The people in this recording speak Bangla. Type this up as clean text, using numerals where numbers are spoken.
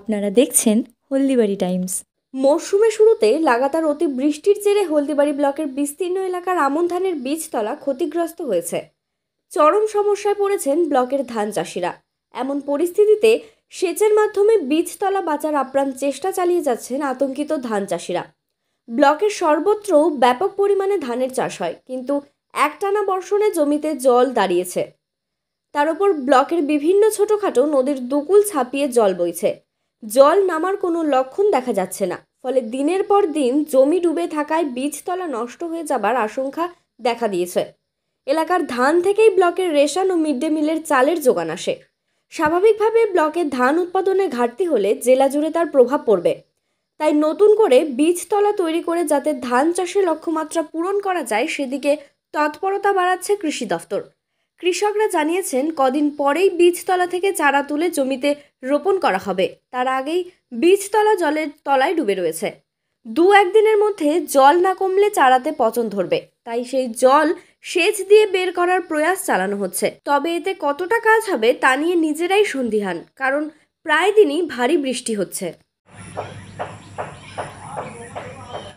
আপনারা দেখছেন হলদিবাড়ি টাইমস। মরশুমের শুরুতে লাগাতার অতি বৃষ্টির জেরে হলদিবাড়ি ব্লকের বিস্তীর্ণ এলাকার আমন ধানের বীজতলা ক্ষতিগ্রস্ত হয়েছে। চরম সমস্যায় পড়েছেন ব্লকের ধান চাষিরা। এমন পরিস্থিতিতে সেচের মাধ্যমে বীজতলা বাঁচার আপ্রাণ চেষ্টা চালিয়ে যাচ্ছেন আতঙ্কিত ধান চাষিরা। ব্লকের সর্বত্র ব্যাপক পরিমাণে ধানের চাষ হয়, কিন্তু একটানা বর্ষণে জমিতে জল দাঁড়িয়েছে। তার উপর ব্লকের বিভিন্ন ছোটখাটো নদীর দুকুল ছাপিয়ে জল বইছে। জল নামার কোনো লক্ষণ দেখা যাচ্ছে না, ফলে দিনের পর দিন জমি ডুবে থাকায় বীজতলা নষ্ট হয়ে যাবার আশঙ্কা দেখা দিয়েছে। এলাকার ধান থেকেই ব্লকের রেশন ও মিড ডে মিলের চালের যোগান আসে। স্বাভাবিকভাবে ব্লকের ধান উৎপাদনে ঘাটতি হলে জেলা জুড়ে তার প্রভাব পড়বে। তাই নতুন করে বীজতলা তৈরি করে যাতে ধান চাষের লক্ষ্যমাত্রা পূরণ করা যায় সেদিকে তৎপরতা বাড়াচ্ছে কৃষি দফতর। কৃষকরা জানিয়েছেন কদিন পরেই বীজতলা থেকে চারা তুলে জমিতে রোপণ করা হবে। তার আগেই বীজতলা জলের তলায় ডুবে রয়েছে। দু একদিনের মধ্যে জল না কমলে চারাতে পচন ধরবে, তাই সেই জল সেচ দিয়ে বের করার প্রয়াস চালানো হচ্ছে। তবে এতে কতটা কাজ হবে তা নিয়ে নিজেরাই সন্দিহান, কারণ প্রায় দিনই ভারী বৃষ্টি হচ্ছে।